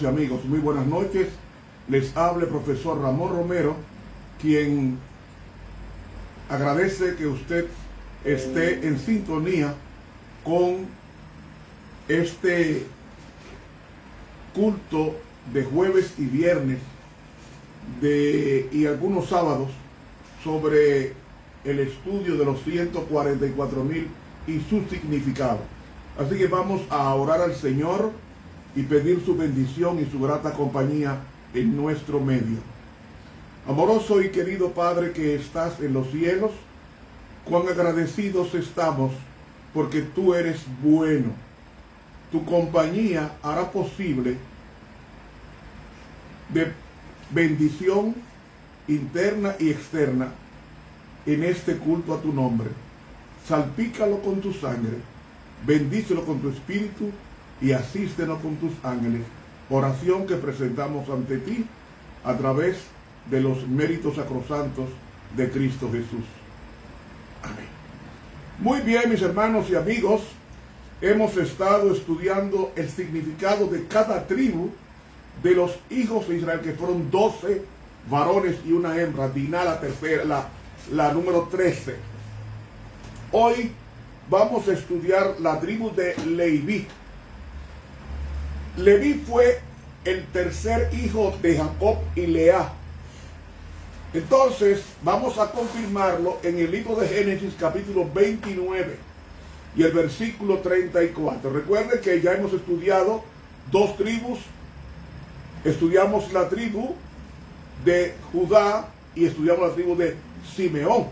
Amigos, muy buenas noches. Les habla el profesor Ramón Romero, quien agradece que usted esté en sintonía con este culto de jueves y viernes y algunos sábados sobre el estudio de los 144,000 y su significado. Así que vamos a orar al Señor y pedir su bendición y su grata compañía en nuestro medio. Amoroso y querido Padre que estás en los cielos, cuán agradecidos estamos porque tú eres bueno. Tu compañía hará posible de bendición interna y externa en este culto a tu nombre. Salpícalo con tu sangre, bendícelo con tu espíritu y asístenos con tus ángeles. Oración que presentamos ante ti a través de los méritos sacrosantos de Cristo Jesús. Amén. Muy bien, mis hermanos y amigos, hemos estado estudiando el significado de cada tribu de los hijos de Israel, que fueron 12 varones y una hembra. Diná, la tercera, la número 13. Hoy vamos a estudiar la tribu de Leví. Leví fue el tercer hijo de Jacob y Lea. Entonces, vamos a confirmarlo en el libro de Génesis, capítulo 29 y el versículo 34. Recuerden que ya hemos estudiado dos tribus. Estudiamos la tribu de Judá y estudiamos la tribu de Simeón.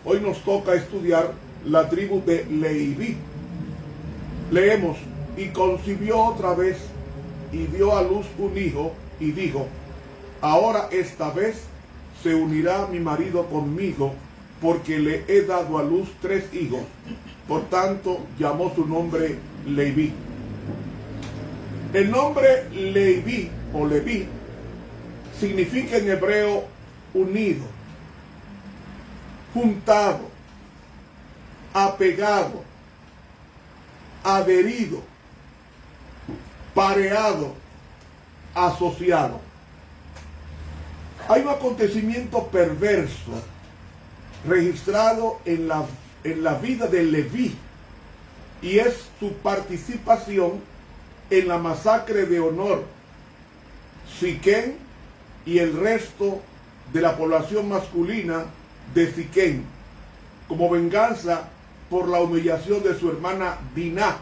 Hoy nos toca estudiar la tribu de Leví. Leemos: y concibió otra vez y dio a luz un hijo, y dijo: ahora esta vez se unirá mi marido conmigo, porque le he dado a luz 3 hijos. Por tanto, llamó su nombre Leví. El nombre Leví o Leví significa en hebreo unido, juntado, apegado, adherido, pareado, asociado. Hay un acontecimiento perverso registrado en la vida de Leví, y es su participación en la masacre de Honor, Siquén y el resto de la población masculina de Siquén, como venganza por la humillación de su hermana Diná,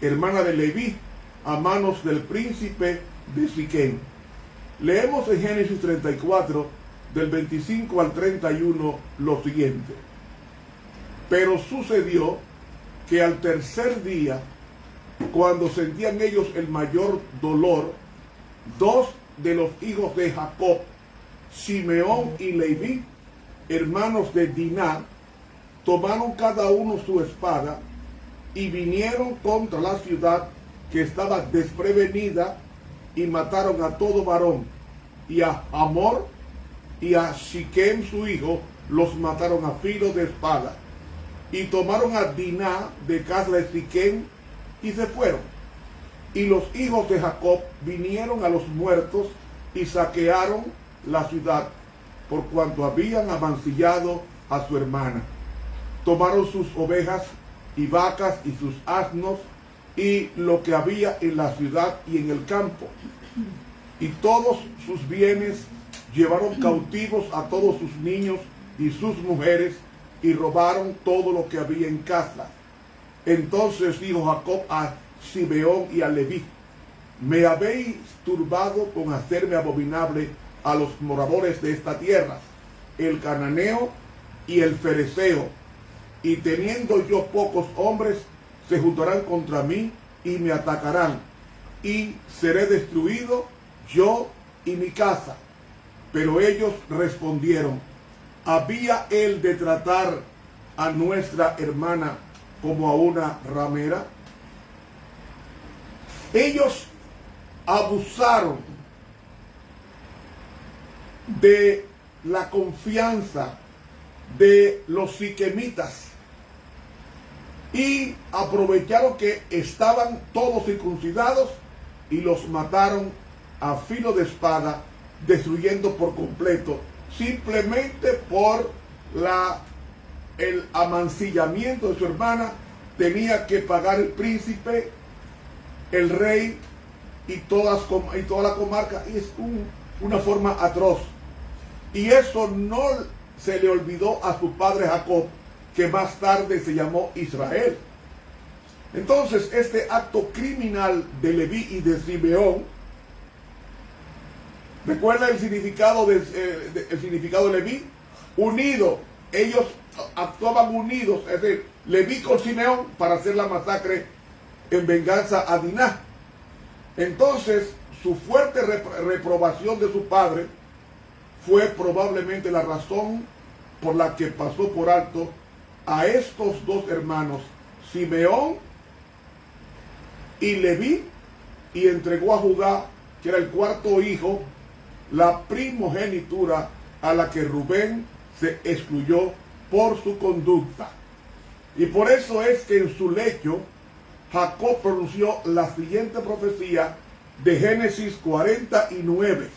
hermana de Leví, a manos del príncipe de Siquén. Leemos en Génesis 34, del 25 al 31, lo siguiente: pero sucedió que al tercer día, cuando sentían ellos el mayor dolor, 2 de los hijos de Jacob, Simeón y Leví, hermanos de Diná, tomaron cada uno su espada y vinieron contra la ciudad que estaba desprevenida, y mataron a todo varón, y a Hamor y a Siquem su hijo los mataron a filo de espada, y tomaron a Diná de casa de Siquem y se fueron. Y los hijos de Jacob vinieron a los muertos y saquearon la ciudad, por cuanto habían amancillado a su hermana. Tomaron sus ovejas y vacas y sus asnos y lo que había en la ciudad y en el campo, y todos sus bienes. Llevaron cautivos a todos sus niños y sus mujeres, y robaron todo lo que había en casa. Entonces dijo Jacob a Simeón y a Leví: me habéis turbado con hacerme abominable a los moradores de esta tierra, el cananeo y el fereceo, y teniendo yo pocos hombres, se juntarán contra mí y me atacarán, y seré destruido yo y mi casa. Pero ellos respondieron: ¿había él de tratar a nuestra hermana como a una ramera? Ellos abusaron de la confianza de los siquemitas y aprovecharon que estaban todos circuncidados y los mataron a filo de espada, destruyendo por completo, simplemente por el amancillamiento de su hermana. Tenía que pagar el príncipe, el rey y toda la comarca, y es una forma atroz. Y eso no se le olvidó a su padre Jacob, que más tarde se llamó Israel. Entonces, este acto criminal de Leví y de Simeón, ¿recuerda el significado de Leví? Unido. Ellos actuaban unidos, es decir, Leví con Simeón para hacer la masacre en venganza a Diná. Entonces, su fuerte reprobación de su padre fue probablemente la razón por la que pasó por alto a estos dos hermanos, Simeón y Leví, y entregó a Judá, que era el cuarto hijo, la primogenitura, a la que Rubén se excluyó por su conducta. Y por eso es que en su lecho Jacob pronunció la siguiente profecía de Génesis 49.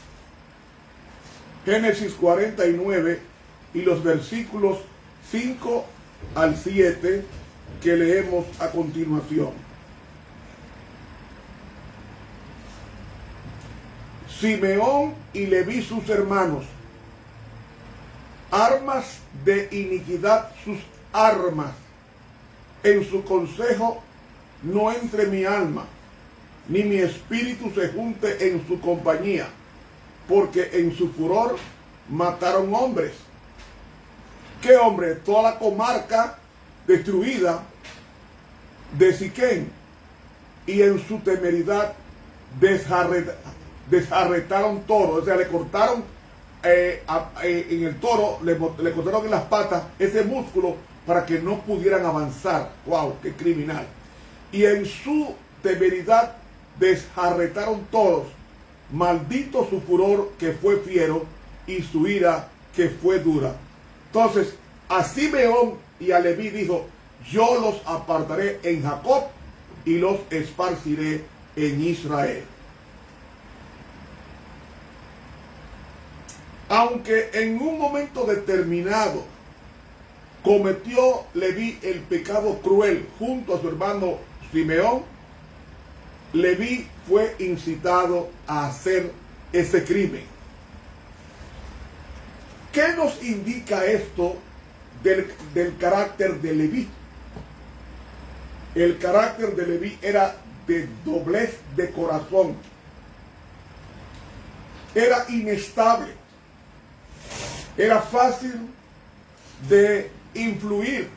Génesis 49 y los versículos 5 al 7 que leemos a continuación. Simeón y Leví sus hermanos, armas de iniquidad sus armas, en su consejo no entre mi alma, ni mi espíritu se junte en su compañía, porque en su furor mataron hombres. ¿Qué hombre? Toda la comarca destruida de Siquén, y en su temeridad desarretaron toros, o sea, le cortaron en el toro, le cortaron en las patas ese músculo para que no pudieran avanzar. ¡Wow! ¡Qué criminal! Y en su temeridad desarretaron toros. Maldito su furor, que fue fiero, y su ira, que fue dura. Entonces, a Simeón y a Leví dijo: yo los apartaré en Jacob y los esparciré en Israel. Aunque en un momento determinado cometió Leví el pecado cruel junto a su hermano Simeón, Leví fue incitado a hacer ese crimen. ¿Qué nos indica esto del carácter de Leví? El carácter de Leví era de doblez de corazón. Era inestable. Era fácil de influir.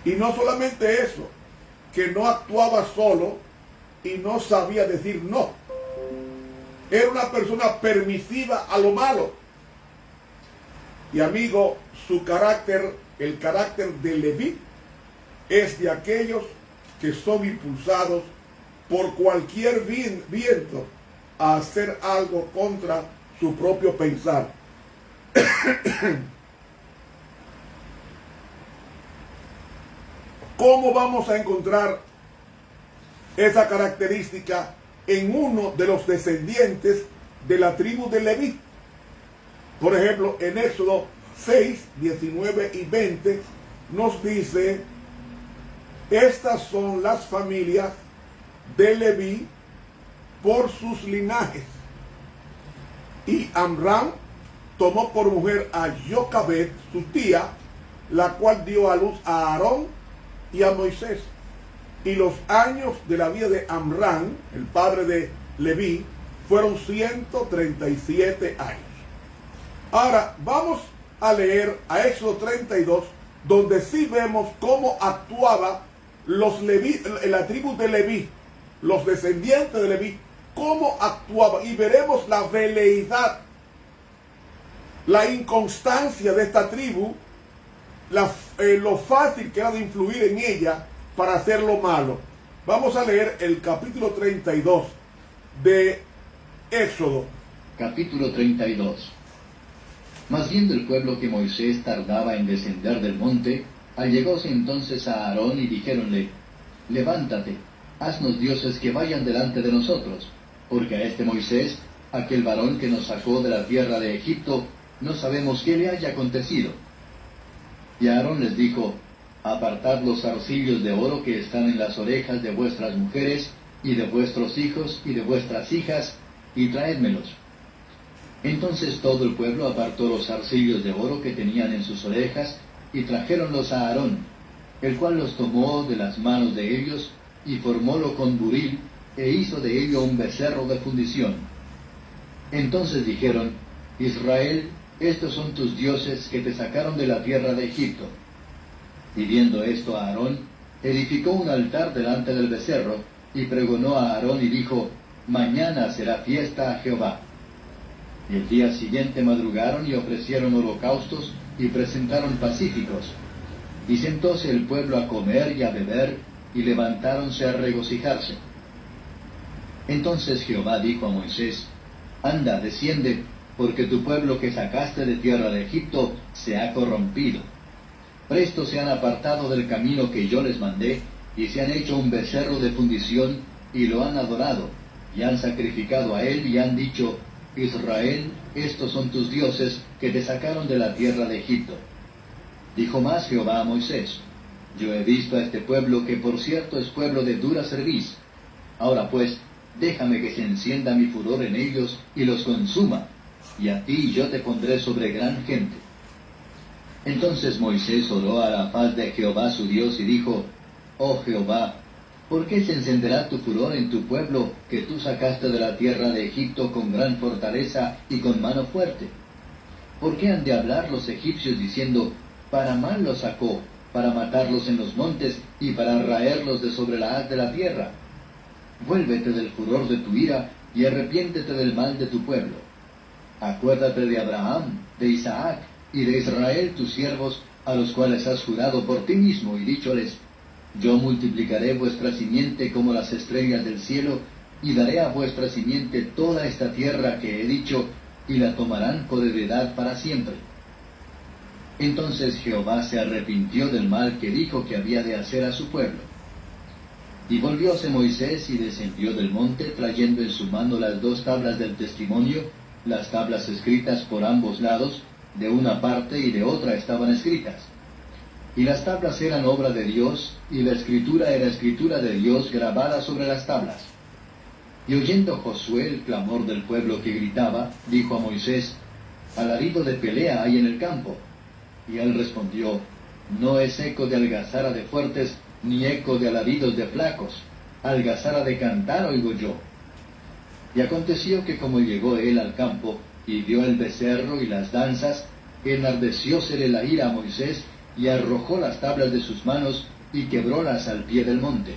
Y no solamente eso, que no actuaba solo y no sabía decir no. Era una persona permisiva a lo malo. Y amigo, su carácter, el carácter de Leví, es de aquellos que son impulsados por cualquier viento a hacer algo contra su propio pensar. ¿Cómo vamos a encontrar esa característica en uno de los descendientes de la tribu de Leví? Por ejemplo, en Éxodo 6, 19 y 20 nos dice: estas son las familias de Leví por sus linajes. Y Amram tomó por mujer a Jocabed, su tía, la cual dio a luz a Aarón y a Moisés. Y los años de la vida de Amram, el padre de Leví, fueron 137 años. Ahora vamos a leer a Éxodo 32, donde sí vemos cómo actuaba los Leví, la tribu de Leví, los descendientes de Leví, cómo actuaban, y veremos la veleidad, la inconstancia de esta tribu, lo fácil que era de influir en ella para hacer lo malo. Vamos a leer el capítulo 32 de Éxodo. Capítulo 32. Mas viendo el pueblo que Moisés tardaba en descender del monte, allegóse entonces a Aarón y dijéronle: levántate, haznos dioses que vayan delante de nosotros, porque a este Moisés, aquel varón que nos sacó de la tierra de Egipto, no sabemos qué le haya acontecido. Y Aarón les dijo, apartad los zarcillos de oro que están en las orejas de vuestras mujeres, y de vuestros hijos, y de vuestras hijas, y traédmelos. Entonces todo el pueblo apartó los zarcillos de oro que tenían en sus orejas, y trajéronlos a Aarón, el cual los tomó de las manos de ellos, y formólo con buril, e hizo de ello un becerro de fundición. Entonces dijeron, Israel, estos son tus dioses que te sacaron de la tierra de Egipto. Y viendo esto a Aarón, edificó un altar delante del becerro, y pregonó a Aarón y dijo, mañana será fiesta a Jehová. Y el día siguiente madrugaron y ofrecieron holocaustos y presentaron pacíficos. Y sentóse el pueblo a comer y a beber, y levantáronse a regocijarse. Entonces Jehová dijo a Moisés, anda, desciende, porque tu pueblo que sacaste de tierra de Egipto se ha corrompido. Presto se han apartado del camino que yo les mandé, y se han hecho un becerro de fundición, y lo han adorado, y han sacrificado a él, y han dicho, Israel, estos son tus dioses, que te sacaron de la tierra de Egipto. Dijo más Jehová a Moisés, yo he visto a este pueblo, que por cierto es pueblo de dura cerviz. Ahora pues, déjame que se encienda mi furor en ellos, y los consuma, y a ti yo te pondré sobre gran gente. Entonces Moisés oró a la faz de Jehová su Dios, y dijo, oh Jehová, ¿por qué se encenderá tu furor en tu pueblo, que tú sacaste de la tierra de Egipto con gran fortaleza y con mano fuerte? ¿Por qué han de hablar los egipcios diciendo, para mal los sacó, para matarlos en los montes, y para raerlos de sobre la haz de la tierra? Vuélvete del furor de tu ira, y arrepiéntete del mal de tu pueblo. Acuérdate de Abraham, de Isaac, y de Israel tus siervos, a los cuales has jurado por ti mismo, y dícholes, yo multiplicaré vuestra simiente como las estrellas del cielo, y daré a vuestra simiente toda esta tierra que he dicho, y la tomarán por heredad para siempre. Entonces Jehová se arrepintió del mal que dijo que había de hacer a su pueblo. Y volvióse Moisés y descendió del monte, trayendo en su mano las 2 tablas del testimonio, las tablas escritas por ambos lados, de una parte y de otra estaban escritas. Y las tablas eran obra de Dios, y la escritura era escritura de Dios grabada sobre las tablas. Y oyendo Josué el clamor del pueblo que gritaba, dijo a Moisés, alarido de pelea hay en el campo. Y él respondió, no es eco de algazara de fuertes, ni eco de alaridos de flacos, algazara de cantar oigo yo. Y aconteció que como llegó él al campo, y vio el becerro y las danzas, enardeciósele la ira a Moisés, y arrojó las tablas de sus manos, y quebrólas al pie del monte.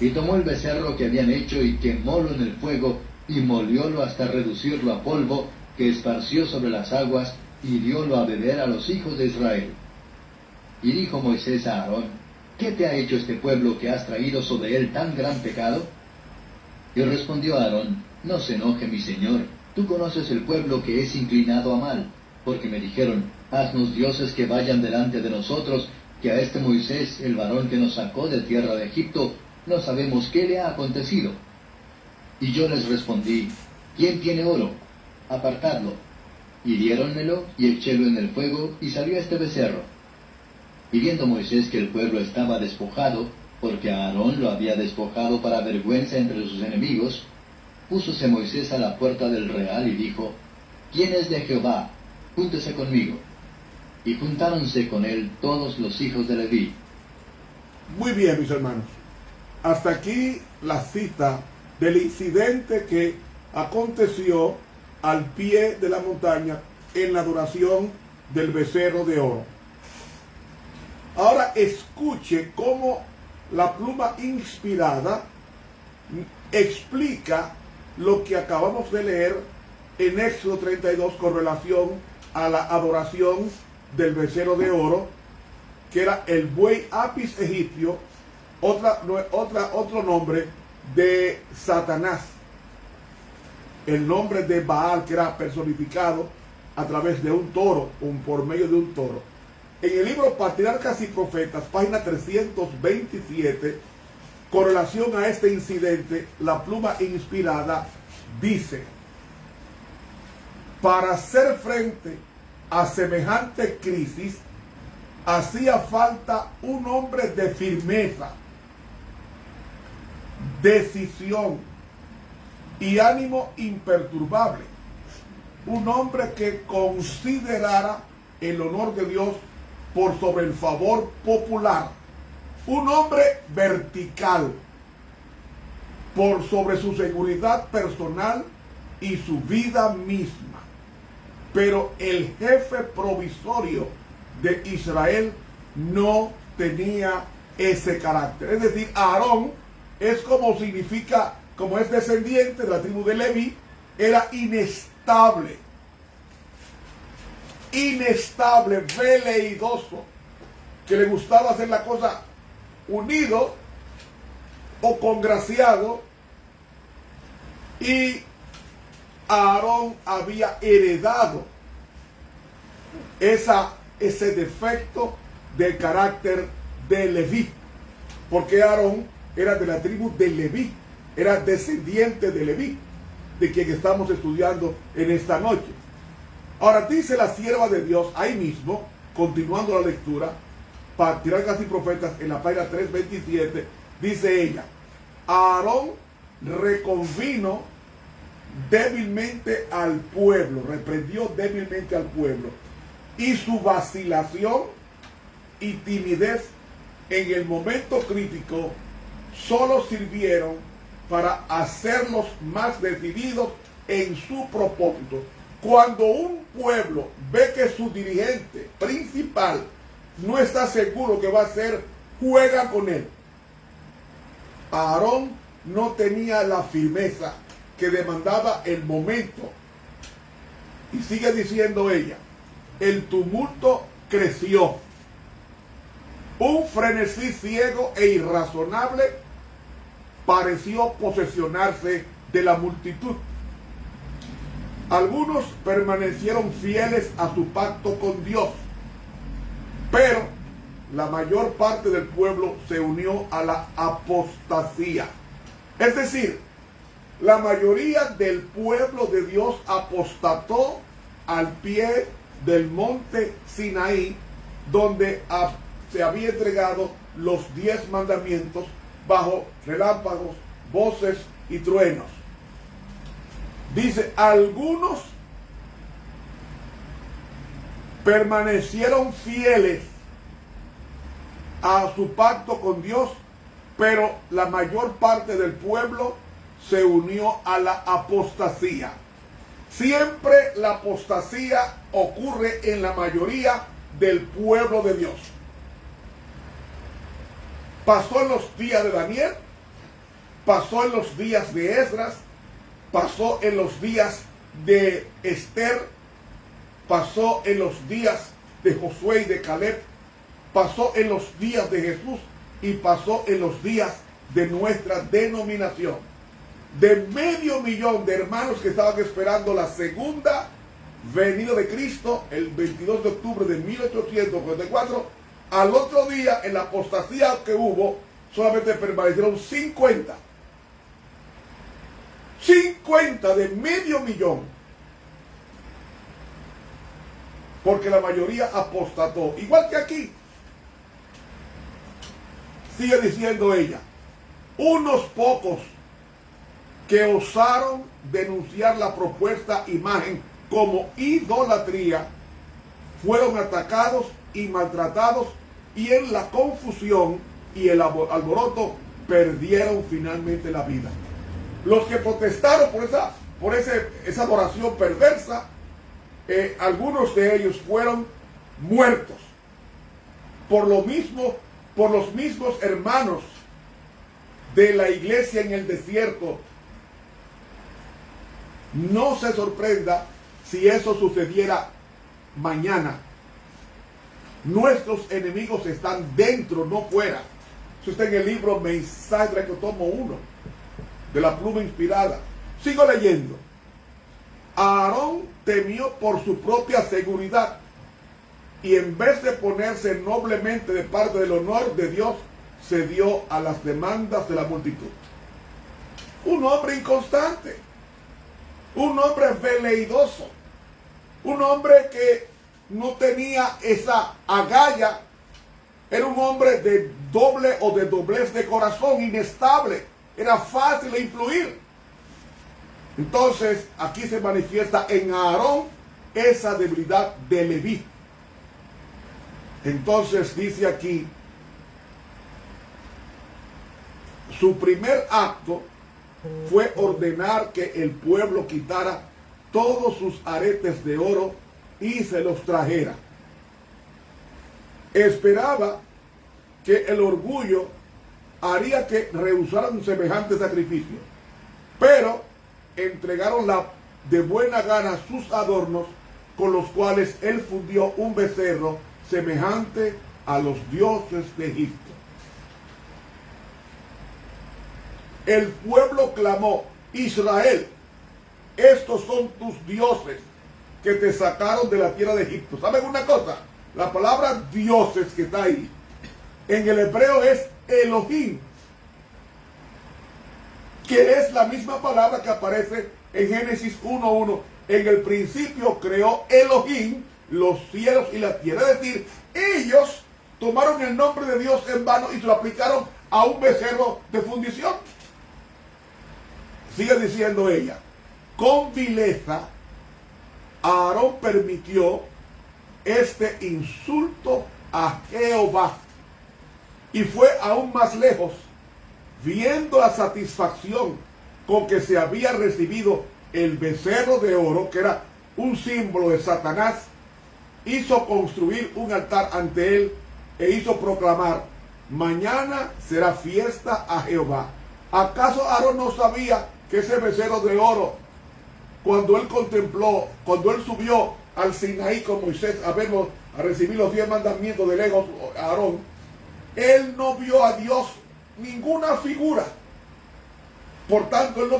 Y tomó el becerro que habían hecho, y quemólo en el fuego, y moliólo hasta reducirlo a polvo, que esparció sobre las aguas, y diólo a beber a los hijos de Israel. Y dijo Moisés a Aarón, ¿qué te ha hecho este pueblo que has traído sobre él tan gran pecado? Y respondió Aarón, no se enoje mi señor, tú conoces el pueblo que es inclinado a mal, porque me dijeron, haznos dioses que vayan delante de nosotros, que a este Moisés, el varón que nos sacó de tierra de Egipto, no sabemos qué le ha acontecido. Y yo les respondí, ¿quién tiene oro? Apartadlo. Y diéronmelo, y echélo en el fuego, y salió este becerro. Y viendo Moisés que el pueblo estaba despojado, porque a Aarón lo había despojado para vergüenza entre sus enemigos, púsose Moisés a la puerta del real y dijo, ¿quién es de Jehová? Júntese conmigo. Y juntáronse con él todos los hijos de Leví. Muy bien, mis hermanos. Hasta aquí la cita del incidente que aconteció al pie de la montaña en la adoración del becerro de oro. Ahora escuche cómo la pluma inspirada explica lo que acabamos de leer en Éxodo 32 con relación a la adoración del becerro de oro, que era el buey apis egipcio, otro nombre de Satanás, el nombre de Baal, que era personificado a través de un toro, por medio de un toro. En el libro Patriarcas y Profetas, página 327, con relación a este incidente, la pluma inspirada dice: para hacer frente a semejante crisis, hacía falta un hombre de firmeza, decisión y ánimo imperturbable. Un hombre que considerara el honor de Dios por sobre el favor popular. Un hombre vertical por sobre su seguridad personal y su vida misma. Pero el jefe provisorio de Israel no tenía ese carácter. Es decir, Aarón es como significa, como es descendiente de la tribu de Leví, era inestable, veleidoso, que le gustaba hacer la cosa unido o congraciado, y Aarón había heredado ese defecto del carácter de Leví, porque Aarón era de la tribu de Leví, era descendiente de Leví, de quien estamos estudiando en esta noche. Ahora dice la sierva de Dios ahí mismo, continuando la lectura, Patriarcas y Profetas, en la página 327, dice ella: Aarón reconvino débilmente al pueblo, reprendió débilmente al pueblo, y su vacilación y timidez en el momento crítico solo sirvieron para hacerlos más decididos en su propósito. Cuando un pueblo ve que su dirigente principal no está seguro que va a hacer, juega con él. Aarón no tenía la firmeza que demandaba el momento. Y sigue diciendo ella: el tumulto creció. Un frenesí ciego e irrazonable pareció posesionarse de la multitud. Algunos permanecieron fieles a su pacto con Dios, pero la mayor parte del pueblo se unió a la apostasía. Es decir, la mayoría del pueblo de Dios apostató al pie del monte Sinaí, donde se había entregado los 10 mandamientos bajo relámpagos, voces y truenos. Dice: algunos permanecieron fieles a su pacto con Dios, pero la mayor parte del pueblo se unió a la apostasía. Siempre la apostasía ocurre en la mayoría del pueblo de Dios. Pasó en los días de Daniel, pasó en los días de Esdras, pasó en los días de Esther, pasó en los días de Josué y de Caleb, pasó en los días de Jesús y pasó en los días de nuestra denominación. De 500,000 de hermanos que estaban esperando la segunda venida de Cristo el 22 de octubre de 1844, al otro día, en la apostasía que hubo, solamente permanecieron 50. 50 de 500,000. Porque la mayoría apostató. Igual que aquí. Sigue diciendo ella: unos pocos que osaron denunciar la propuesta imagen como idolatría fueron atacados y maltratados, y en la confusión y el alboroto perdieron finalmente la vida. Los que protestaron por esa adoración perversa, algunos de ellos fueron muertos por los mismos hermanos de la iglesia en el desierto. No se sorprenda si eso sucediera mañana. Nuestros enemigos están dentro, no fuera. Eso está en el libro Mensaje, tomo 1, de la pluma inspirada. Sigo leyendo. Aarón temió por su propia seguridad, y en vez de ponerse noblemente de parte del honor de Dios, cedió a las demandas de la multitud. Un hombre inconstante, un hombre veleidoso, un hombre que no tenía esa agallas, era un hombre de doble o de doblez de corazón, inestable, era fácil de influir. Entonces aquí se manifiesta en Aarón esa debilidad de Leví. Entonces dice aquí, su primer acto fue ordenar que el pueblo quitara todos sus aretes de oro y se los trajera. Esperaba que el orgullo haría que rehusaran un semejante sacrificio, pero entregaron de buena gana sus adornos, con los cuales él fundió un becerro semejante a los dioses de Egipto. El pueblo clamó: Israel, estos son tus dioses que te sacaron de la tierra de Egipto. ¿Saben una cosa? La palabra dioses que está ahí, en el hebreo es Elohim, que es la misma palabra que aparece en Génesis 1:1. En el principio creó Elohim los cielos y la tierra. Es decir, ellos tomaron el nombre de Dios en vano y se lo aplicaron a un becerro de fundición. Sigue diciendo ella: con vileza Aarón permitió este insulto a Jehová, y fue aún más lejos, viendo la satisfacción con que se había recibido el becerro de oro, que era un símbolo de Satanás, hizo construir un altar ante él e hizo proclamar: mañana será fiesta a Jehová. ¿Acaso Aarón no sabía que ese becerro de oro, cuando él contempló, cuando él subió al Sinaí con Moisés a recibir los 10 mandamientos de lejos, Aarón, él no vio a Dios ninguna figura? Por tanto, él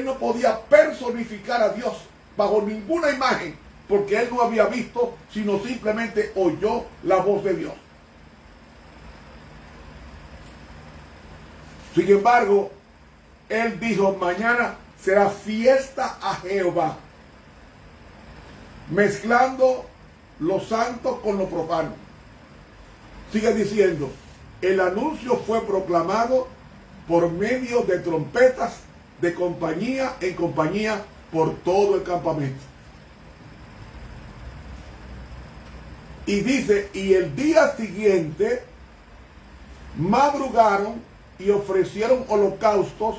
no podía personificar a Dios bajo ninguna imagen, porque él no había visto, sino simplemente oyó la voz de Dios. Sin embargo, él dijo: mañana será fiesta a Jehová, mezclando lo santo con lo profano. Sigue diciendo: el anuncio fue proclamado por medio de trompetas de compañía en compañía por todo el campamento. Y dice: y el día siguiente madrugaron y ofrecieron holocaustos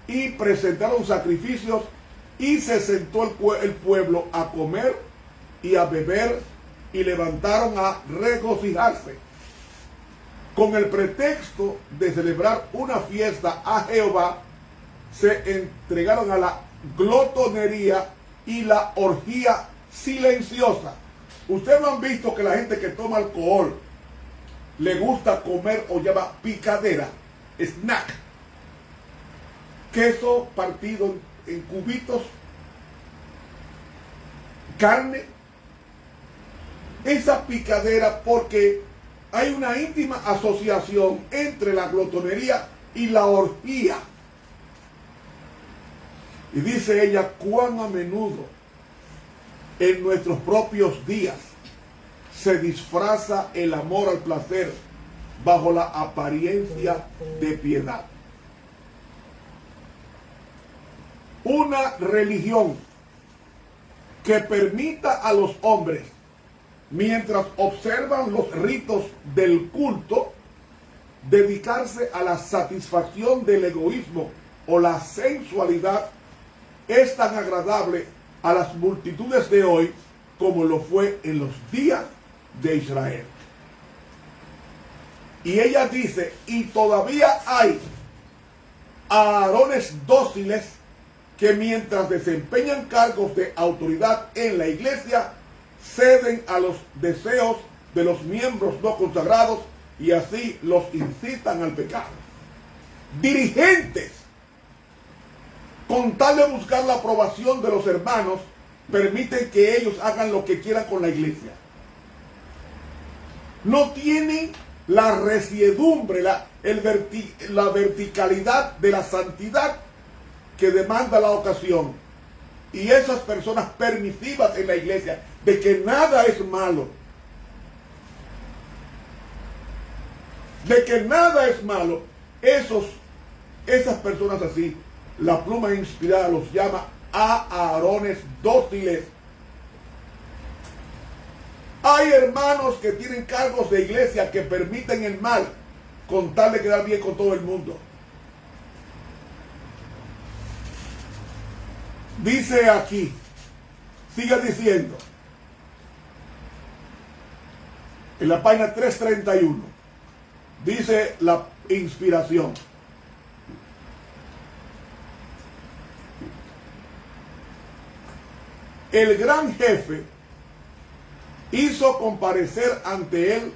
y presentaron sacrificios, y se sentó el pueblo a comer y a beber, y levantaron a regocijarse, con el pretexto de celebrar una fiesta a Jehová. Se entregaron a la glotonería y la orgía silenciosa. Ustedes no han visto que la gente que toma alcohol le gusta comer o llama picadera, snack, queso partido en cubitos, carne. Esa picadera, porque hay una íntima asociación entre la glotonería y la orgía. Y dice ella: cuán a menudo en nuestros propios días se disfraza el amor al placer bajo la apariencia de piedad. Una religión que permita a los hombres, mientras observan los ritos del culto, dedicarse a la satisfacción del egoísmo o la sensualidad, es tan agradable a las multitudes de hoy como lo fue en los días de Israel. Y ella dice: y todavía hay Aarones dóciles que, mientras desempeñan cargos de autoridad en la iglesia, ceden a los deseos de los miembros no consagrados y así los incitan al pecado. Dirigentes, con tal de buscar la aprobación de los hermanos, permiten que ellos hagan lo que quieran con la iglesia. No tienen la resiedumbre, la verticalidad de la santidad que demanda la ocasión. Y esas personas permisivas en la iglesia, de que nada es malo, de que nada es malo, esas personas así, la pluma inspirada los llama a Aarones dóciles. Hay hermanos que tienen cargos de iglesia que permiten el mal con tal de quedar bien con todo el mundo. Dice aquí, sigue diciendo, en la página 331, dice la inspiración. El gran jefe hizo comparecer ante él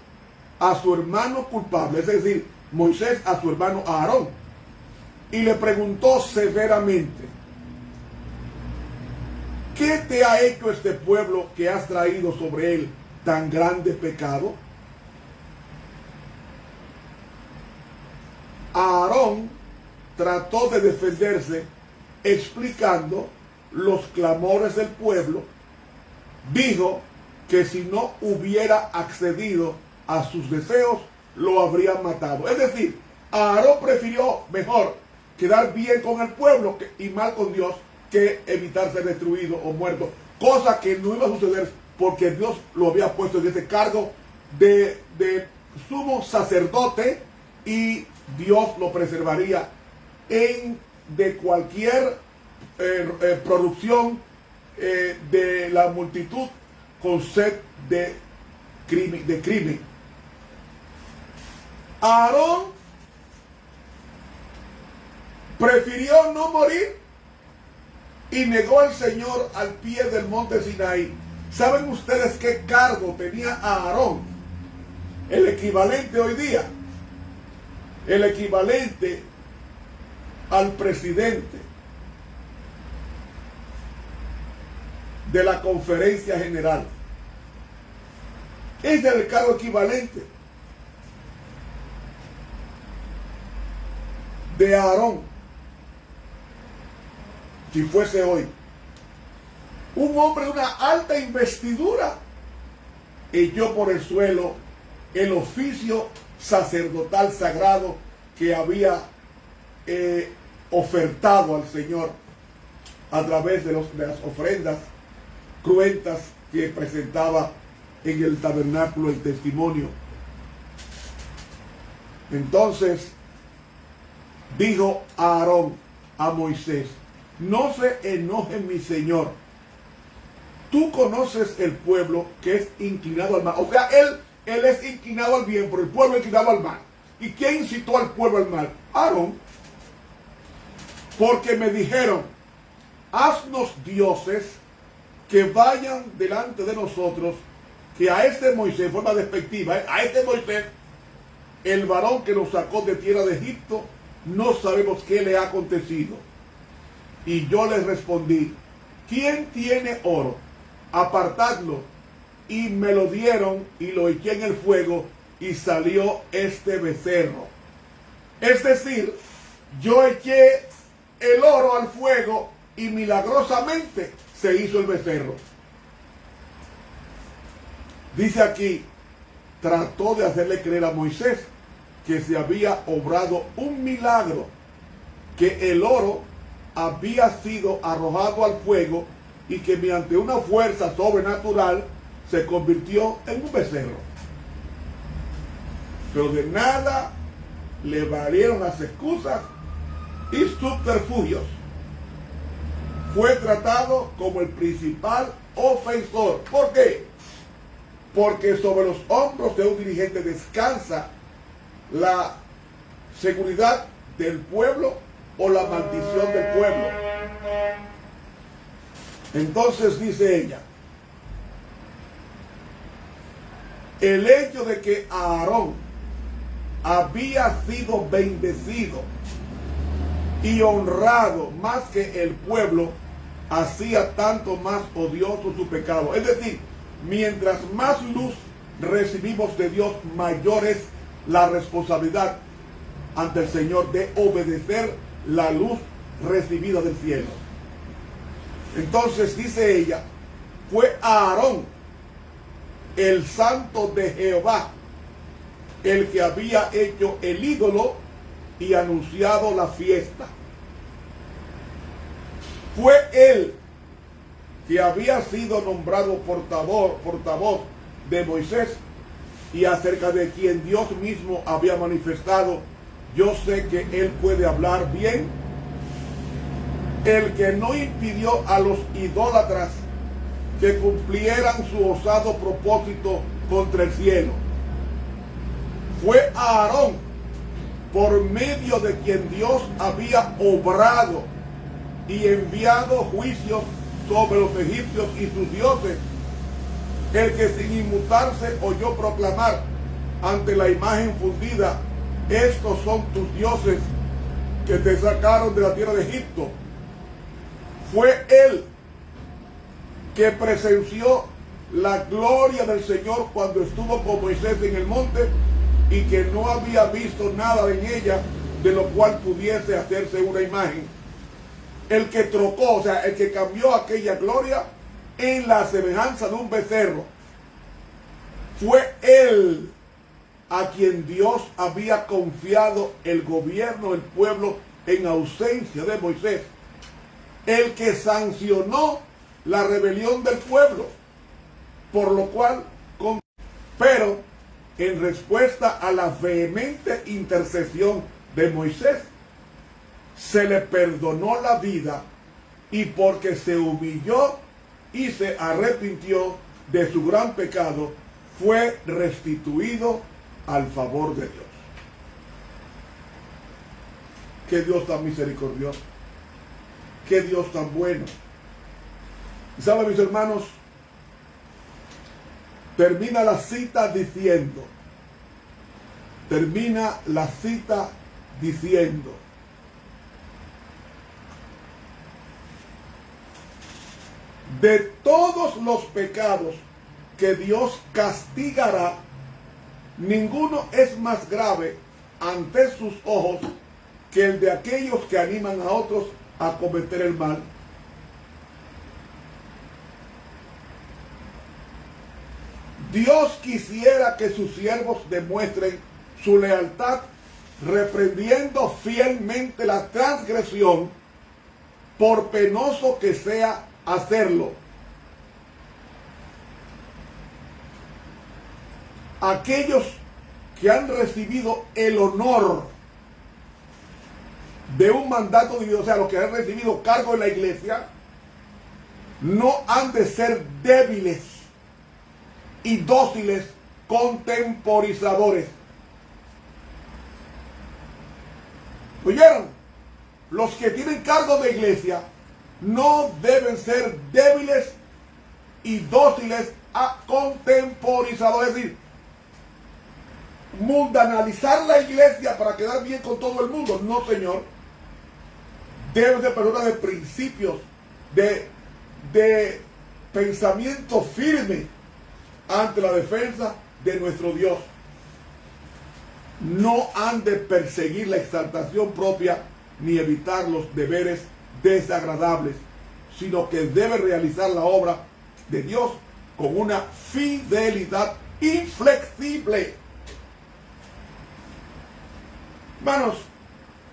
a su hermano culpable, es decir, Moisés a su hermano Aarón, y le preguntó severamente: ¿qué te ha hecho este pueblo que has traído sobre él tan grande pecado? Aarón trató de defenderse explicando los clamores del pueblo. Dijo que si no hubiera accedido a sus deseos, lo habrían matado. Es decir, Aarón prefirió mejor quedar bien con el pueblo y mal con Dios que evitar ser destruido o muerto, cosa que no iba a suceder porque Dios lo había puesto en ese cargo de sumo sacerdote, y Dios lo preservaría de cualquier producción de la multitud con sed de crimen. Aarón prefirió no morir y negó al Señor al pie del monte Sinaí. ¿Saben ustedes qué cargo tenía Aarón? El equivalente hoy día, el equivalente al presidente de la conferencia general. Ese es el cargo equivalente de Aarón si fuese hoy. Un hombre de una alta investidura echó por el suelo el oficio sacerdotal sagrado que había ofertado al Señor a través de las ofrendas cruentas que presentaba en el tabernáculo el testimonio. Entonces dijo Aarón a Moisés: no se enoje mi señor, tú conoces el pueblo que es inclinado al mal. O sea, él es inclinado al bien, pero el pueblo es inclinado al mal. ¿Y quién incitó al pueblo al mal? Aarón. Porque me dijeron: haznos dioses que vayan delante de nosotros, que a este Moisés, en forma despectiva, a este Moisés, el varón que nos sacó de tierra de Egipto, no sabemos qué le ha acontecido. Y yo les respondí: ¿quién tiene oro? Apartadlo. Y me lo dieron y lo eché en el fuego y salió este becerro. Es decir, yo eché el oro al fuego y milagrosamente se hizo el becerro. Dice aquí, trató de hacerle creer a Moisés que se había obrado un milagro, que el oro había sido arrojado al fuego y que mediante una fuerza sobrenatural se convirtió en un becerro. Pero de nada le valieron las excusas y subterfugios. Fue tratado como el principal ofensor. ¿Por qué? Porque sobre los hombros de un dirigente descansa la seguridad del pueblo o la maldición del pueblo. Entonces dice ella, el hecho de que Aarón había sido bendecido y honrado más que el pueblo hacía tanto más odioso su pecado. Es decir, mientras más luz recibimos de Dios, mayor es la responsabilidad ante el Señor de obedecer la luz recibida del cielo. Entonces dice ella, fue Aarón, el santo de Jehová, el que había hecho el ídolo y anunciado la fiesta. Fue él que había sido nombrado portavoz de Moisés, y acerca de quien Dios mismo había manifestado, yo sé que él puede hablar bien, el que no impidió a los idólatras que cumplieran su osado propósito contra el cielo. Fue Aarón, por medio de quien Dios había obrado y enviado juicios sobre los egipcios y sus dioses, el que sin inmutarse oyó proclamar ante la imagen fundida, estos son tus dioses que te sacaron de la tierra de Egipto. Fue él que presenció la gloria del Señor cuando estuvo con Moisés en el monte, y que no había visto nada en ella de lo cual pudiese hacerse una imagen. El que trocó, o sea, el que cambió aquella gloria en la semejanza de un becerro. Fue él a quien Dios había confiado el gobierno del pueblo en ausencia de Moisés, el que sancionó la rebelión del pueblo, por lo cual, pero en respuesta a la vehemente intercesión de Moisés, se le perdonó la vida, y porque se humilló y se arrepintió de su gran pecado, fue restituido al favor de Dios. Qué Dios tan misericordioso, qué Dios tan bueno. Y saben, mis hermanos, termina la cita diciendo, de todos los pecados que Dios castigará, ninguno es más grave ante sus ojos que el de aquellos que animan a otros a cometer el mal. Dios quisiera que sus siervos demuestren su lealtad reprendiendo fielmente la transgresión, por penoso que sea hacerlo. Aquellos que han recibido el honor de un mandato divino, o sea, los que han recibido cargo en la iglesia, no han de ser débiles y dóciles contemporizadores. ¿Oyeron? Los que tienen cargo de iglesia no deben ser débiles y dóciles a contemporizadores, es decir, mundanalizar la iglesia para quedar bien con todo el mundo. No, señor. Deben ser personas de principios, de pensamiento firme ante la defensa de nuestro Dios. No han de perseguir la exaltación propia ni evitar los deberes desagradables, sino que debe realizar la obra de Dios con una fidelidad inflexible. Hermanos,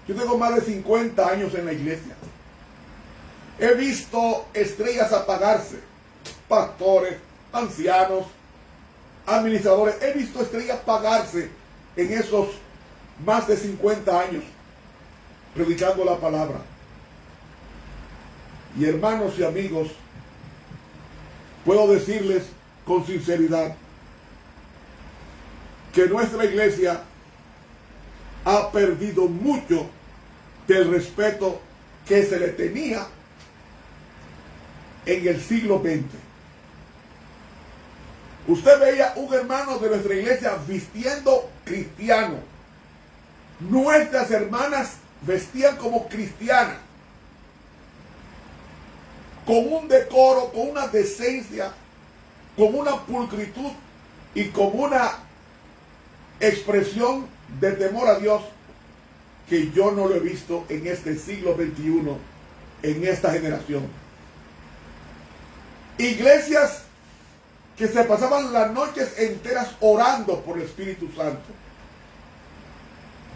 yo tengo más de 50 años en la iglesia. He visto estrellas apagarse, pastores, ancianos, administradores. He visto estrellas apagarse en esos más de 50 años predicando la palabra. Y hermanos y amigos, puedo decirles con sinceridad que nuestra iglesia ha perdido mucho del respeto que se le tenía en el siglo XX. Usted veía un hermano de nuestra iglesia vistiendo cristiano. Nuestras hermanas vestían como cristianas, con un decoro, con una decencia, con una pulcritud y con una expresión de temor a Dios que yo no lo he visto en este siglo XXI, en esta generación. Iglesias que se pasaban las noches enteras orando por el Espíritu Santo.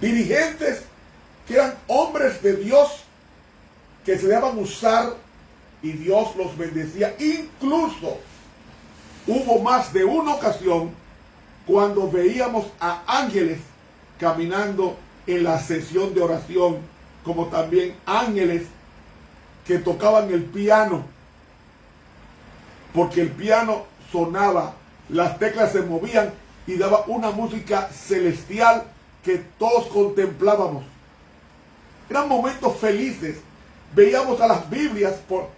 Dirigentes que eran hombres de Dios, que se dejaban usar y Dios los bendecía. Incluso hubo más de una ocasión cuando veíamos a ángeles caminando en la sesión de oración, como también ángeles que tocaban el piano, porque el piano sonaba, las teclas se movían y daba una música celestial que todos contemplábamos. Eran momentos felices. Veíamos a las Biblias por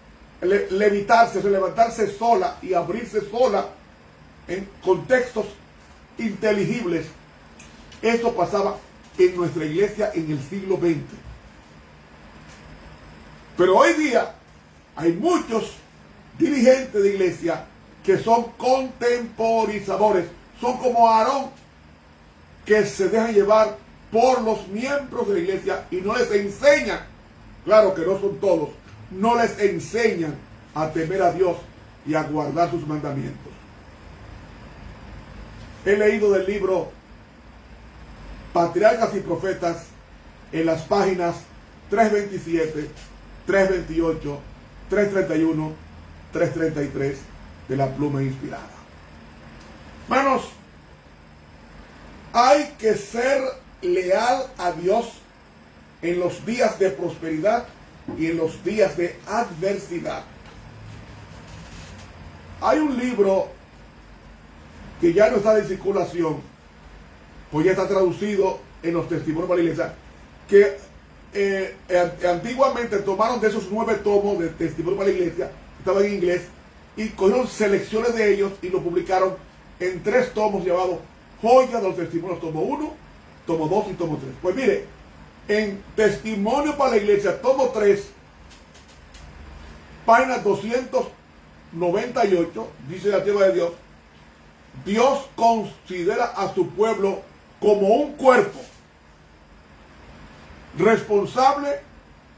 levitarse, levantarse sola y abrirse sola en contextos inteligibles. Eso pasaba en nuestra iglesia en el siglo XX. Pero hoy día hay muchos dirigentes de iglesia que son contemporizadores, son como Aarón, que se dejan llevar por los miembros de la iglesia y no les enseñan, claro que no son todos, no les enseñan a temer a Dios y a guardar sus mandamientos. He leído del libro Patriarcas y Profetas en las páginas 327, 328, 331, 333 de la Pluma Inspirada. Hermanos, hay que ser leal a Dios en los días de prosperidad y en los días de adversidad. Hay un libro que ya no está en circulación, pues ya está traducido en los testimonios para la iglesia, que antiguamente tomaron de esos 9 tomos de testimonios para la iglesia, estaban en inglés, y cogieron selecciones de ellos y lo publicaron en 3 tomos llamados Joya de los Testimonios, tomo 1, tomo 2 y tomo 3. Pues mire, en Testimonio para la Iglesia, tomo 3, página 298, dice la tierra de Dios: Dios considera a su pueblo como un cuerpo, responsable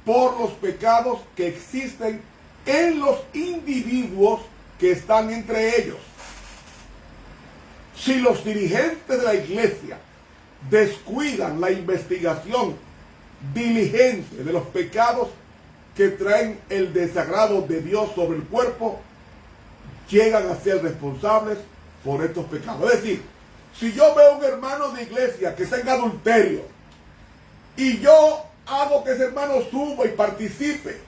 por los pecados que existen en los individuos que están entre ellos. Si los dirigentes de la iglesia descuidan la investigación diligente de los pecados que traen el desagrado de Dios sobre el cuerpo, llegan a ser responsables por estos pecados. Es decir, si yo veo a un hermano de iglesia que está en adulterio y yo hago que ese hermano suba y participe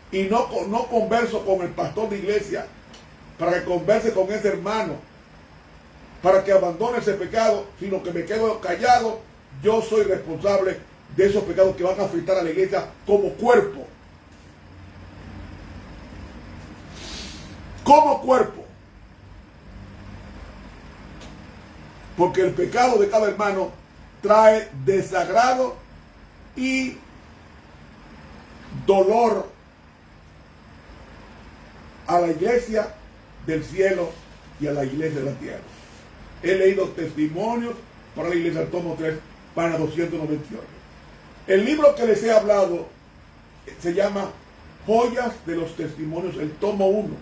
y no converso con el pastor de iglesia para que converse con ese hermano para que abandone ese pecado, sino que me quedo callado, yo soy responsable de esos pecados que van a afectar a la iglesia como cuerpo. Como cuerpo. Porque el pecado de cada hermano trae desagrado y dolor a la iglesia del cielo y a la iglesia de la tierra. He leído Testimonios para la iglesia, tomo 3, página 298. El libro que les he hablado se llama Joyas de los Testimonios, el tomo 1,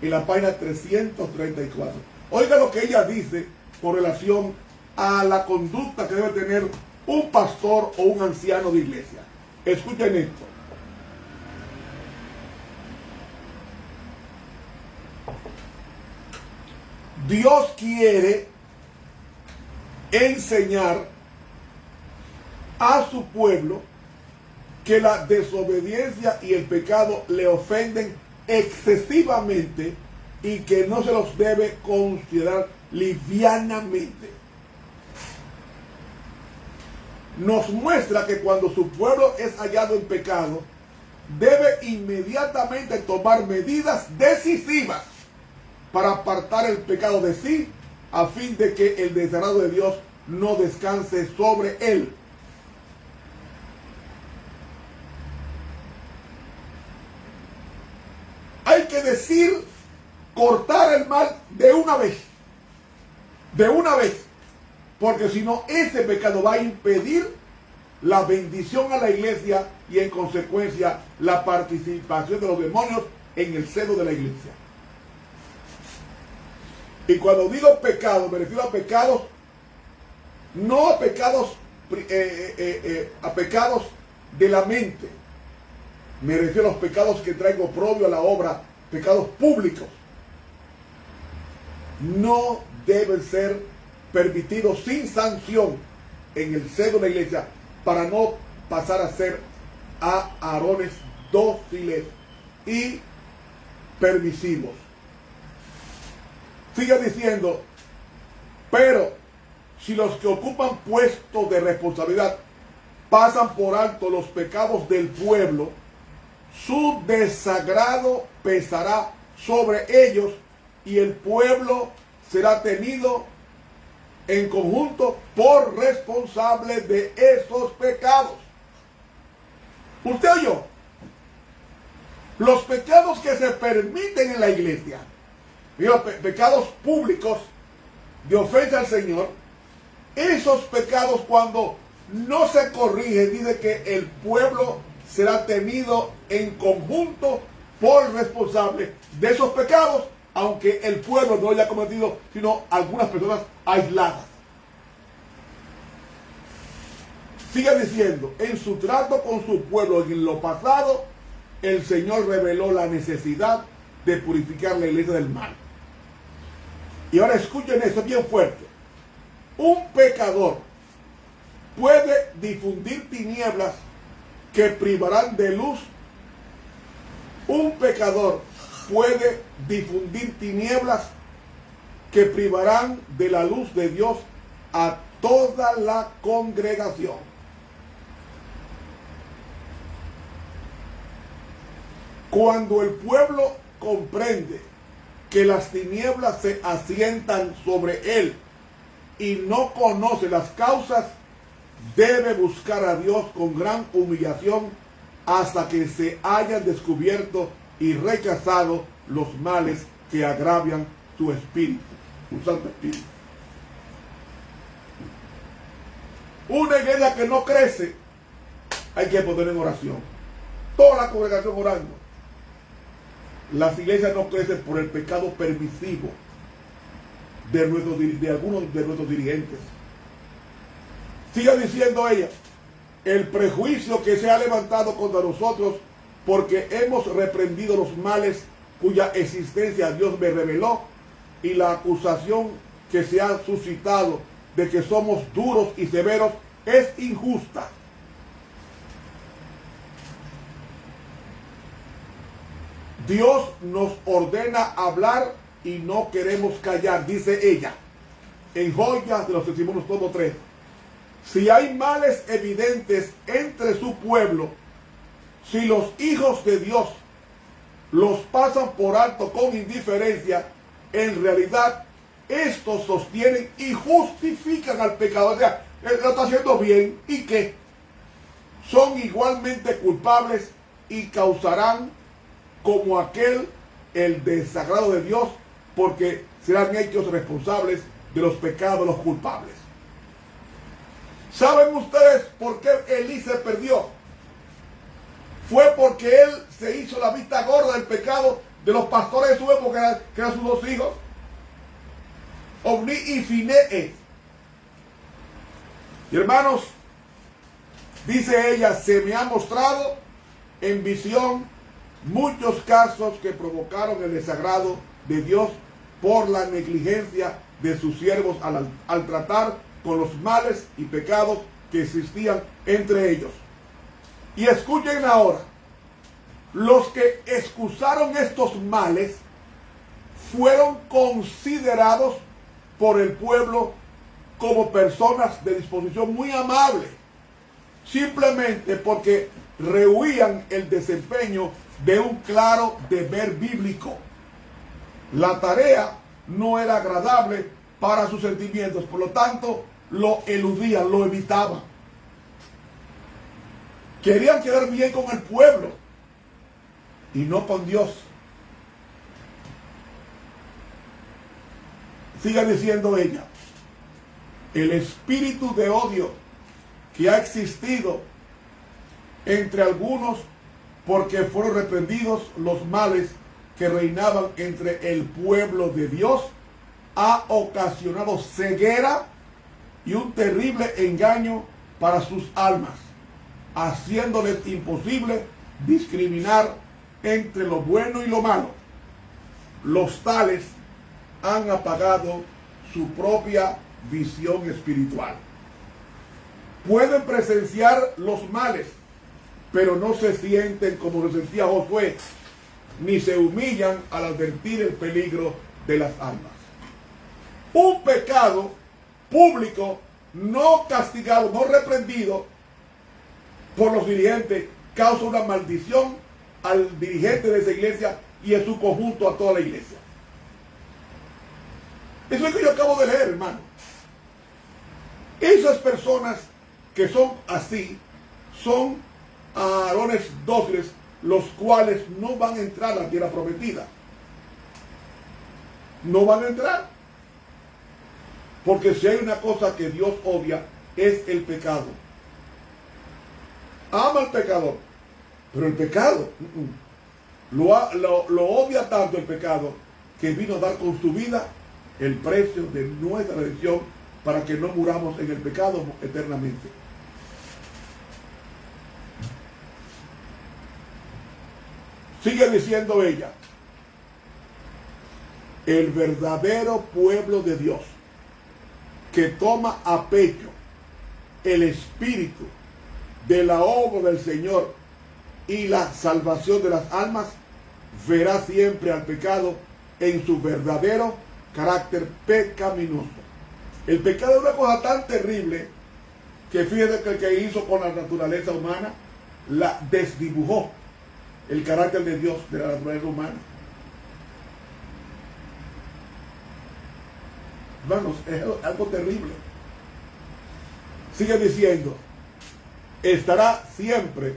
en la página 334. Oiga lo que ella dice con relación a la conducta que debe tener un pastor o un anciano de iglesia. Escuchen esto. Dios quiere enseñar a su pueblo que la desobediencia y el pecado le ofenden excesivamente y que no se los debe considerar livianamente. Nos muestra que cuando su pueblo es hallado en pecado, debe inmediatamente tomar medidas decisivas para apartar el pecado de sí, a fin de que el desagrado de Dios no descanse sobre él. Hay que decir, cortar el mal de una vez. De una vez. porque si no, ese pecado va a impedir la bendición a la iglesia y en consecuencia la participación de los demonios en el seno de la iglesia. Y cuando digo pecado, me refiero a pecados, no a pecados, a pecados de la mente. Me refiero a los pecados que traigo oprobio a la obra, pecados públicos. No deben ser permitidos sin sanción en el seno de la iglesia para no pasar a ser a varones dóciles y permisivos. Sigue diciendo, pero si los que ocupan puestos de responsabilidad pasan por alto los pecados del pueblo, su desagrado pesará sobre ellos y el pueblo será tenido en conjunto por responsable de esos pecados. ¿Usted oyó? Los pecados que se permiten en la iglesia, los pecados públicos de ofensa al Señor, esos pecados cuando no se corrigen, dice que el pueblo será tenido en conjunto por responsable de esos pecados, aunque el pueblo no haya cometido, sino algunas personas aisladas. Sigue diciendo, en su trato con su pueblo en lo pasado, el Señor reveló la necesidad de purificar la iglesia del mal. Y ahora escuchen esto bien fuerte. Un pecador puede difundir tinieblas que privarán de luz. Un pecador puede difundir tinieblas que privarán de la luz de Dios a toda la congregación. Cuando el pueblo comprende que las tinieblas se asientan sobre él y no conoce las causas, debe buscar a Dios con gran humillación hasta que se hayan descubierto y rechazado los males que agravian su espíritu, su santo espíritu. Una iglesia que no crece, hay que poner en oración. Toda la congregación orando. Las iglesias no crecen por el pecado permisivo de algunos de nuestros dirigentes. Sigue diciendo ella, el prejuicio que se ha levantado contra nosotros porque hemos reprendido los males cuya existencia Dios me reveló, y la acusación que se ha suscitado de que somos duros y severos es injusta. Dios nos ordena hablar y no queremos callar, dice ella, en Joyas de los Testimonios, tomo 3. Si hay males evidentes entre su pueblo, si los hijos de Dios los pasan por alto con indiferencia, en realidad estos sostienen y justifican al pecador. O sea, él lo está haciendo bien y que son igualmente culpables y causarán como aquel el desagrado de Dios, porque serán hechos responsables de los pecados de los culpables. ¿Saben ustedes por qué Elí se perdió? Fue porque él se hizo la vista gorda del pecado de los pastores de su época, que eran sus dos hijos, Ofni y Finees. Y hermanos, dice ella, se me ha mostrado en visión muchos casos que provocaron el desagrado de Dios por la negligencia de sus siervos al tratar con los males y pecados que existían entre ellos. Y escuchen ahora, los que excusaron estos males fueron considerados por el pueblo como personas de disposición muy amable, simplemente porque rehuían el desempeño de un claro deber bíblico. La tarea no era agradable para sus sentimientos, por lo tanto lo eludían, lo evitaban. Querían quedar bien con el pueblo y no con Dios. Sigue diciendo ella, El espíritu de odio que ha existido entre algunos porque fueron reprendidos los males que reinaban entre el pueblo de Dios, ha ocasionado ceguera y un terrible engaño para sus almas, haciéndoles imposible discriminar entre lo bueno y lo malo. Los tales han apagado su propia visión espiritual. Pueden presenciar los males, pero no se sienten como lo sentía Josué, ni se humillan al advertir el peligro de las almas. Un pecado público, no castigado, no reprendido por los dirigentes, causa una maldición al dirigente de esa iglesia y en su conjunto a toda la iglesia. Eso es lo que yo acabo de leer, hermano. Esas personas que son así son Aarones dóciles, los cuales no van a entrar a la tierra prometida. No van a entrar. Porque si hay una cosa que Dios odia, es el pecado. Ama al pecador, pero el pecado lo odia tanto el pecado, que vino a dar con su vida el precio de nuestra redención para que no muramos en el pecado eternamente. Sigue diciendo ella: el verdadero pueblo de Dios, que toma a pecho el espíritu de la obra del Señor y la salvación de las almas, verá siempre al pecado en su verdadero carácter pecaminoso. El pecado es una cosa tan terrible que fíjate que el que hizo con la naturaleza humana la desdibujó el carácter de Dios de la naturaleza humana. Hermanos, es algo terrible. Sigue diciendo: estará siempre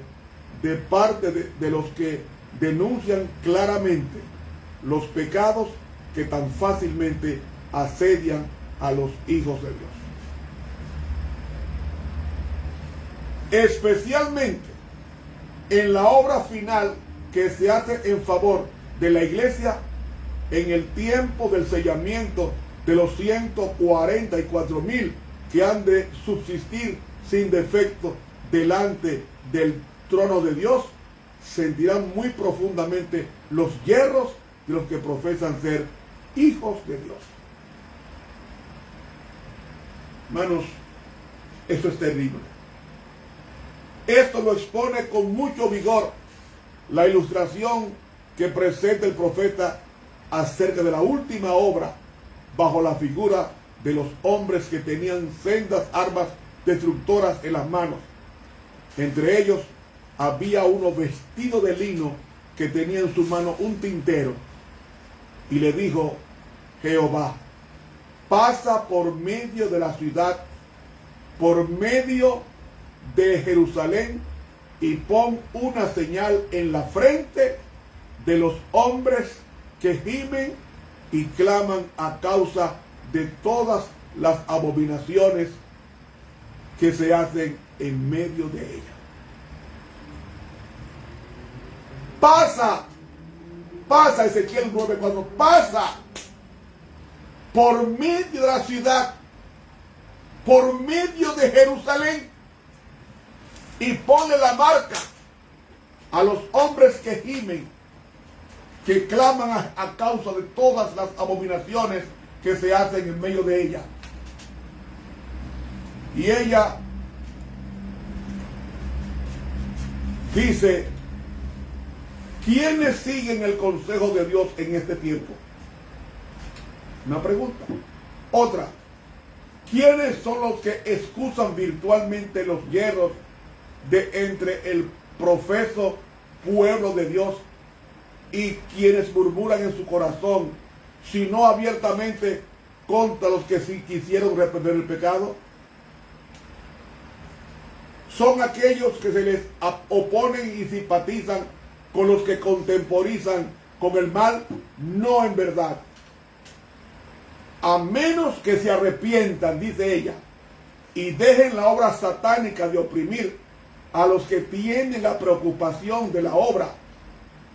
de parte de los que denuncian claramente los pecados que tan fácilmente asedian a los hijos de Dios. Especialmente en la obra final que se hace en favor de la iglesia en el tiempo del sellamiento de los 144,000 que han de subsistir sin defecto delante del trono de Dios, sentirán muy profundamente los yerros de los que profesan ser hijos de Dios. Hermanos, esto es terrible. Esto lo expone con mucho vigor la ilustración que presenta el profeta acerca de la última obra bajo la figura de los hombres que tenían sendas armas destructoras en las manos. Entre ellos había uno vestido de lino que tenía en su mano un tintero, y le dijo Jehová: pasa por medio de la ciudad, por medio de Jerusalén, y pon una señal en la frente de los hombres que gimen y claman a causa de todas las abominaciones que se hacen en medio de ella. Pasa, Ezequiel 9:4, pasa por medio de la ciudad, por medio de Jerusalén, y ponle la marca a los hombres que gimen, que claman a causa de todas las abominaciones que se hacen en medio de ella. Y ella dice: ¿quiénes siguen el consejo de Dios en este tiempo? Una pregunta. Otra: ¿quiénes son los que excusan virtualmente los yerros de entre el profeso pueblo de Dios, y quienes murmuran en su corazón, si no abiertamente, contra los que sí quisieron reprender el pecado? Son aquellos que se les oponen y simpatizan con los que contemporizan con el mal, no en verdad. a menos que se arrepientan, dice ella, y dejen la obra satánica de oprimir a los que tienen la preocupación de la obra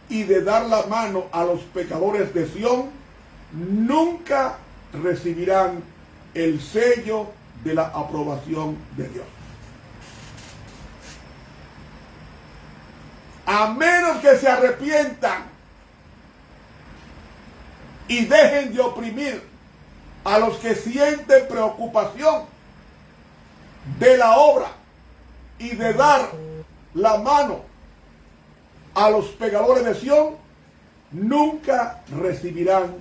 y de dar la mano a los pecadores de Sión, nunca recibirán el sello de la aprobación de Dios. A menos que se arrepientan y dejen de oprimir a los que sienten preocupación de la obra y de dar la mano a los pecadores de Sión, nunca recibirán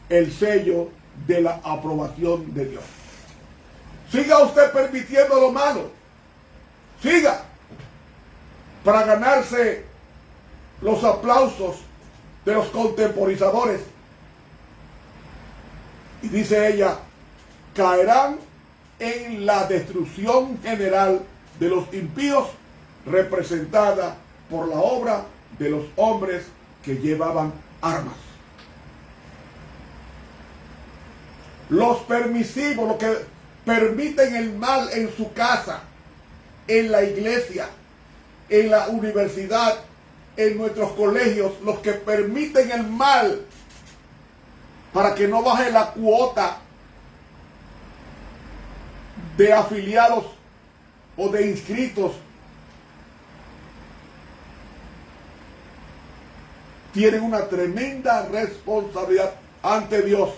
el sello de la aprobación de Dios. Siga usted permitiendo lo malo. Siga para ganarse los aplausos de los contemporizadores. Y dice ella, caerán en la destrucción general de los impíos, representada por la obra de los hombres que llevaban armas. Los permisivos, los que permiten el mal en su casa, en la iglesia, en la universidad, en nuestros colegios, los que permiten el mal para que no baje la cuota de afiliados o de inscritos, tienen una tremenda responsabilidad ante Dios.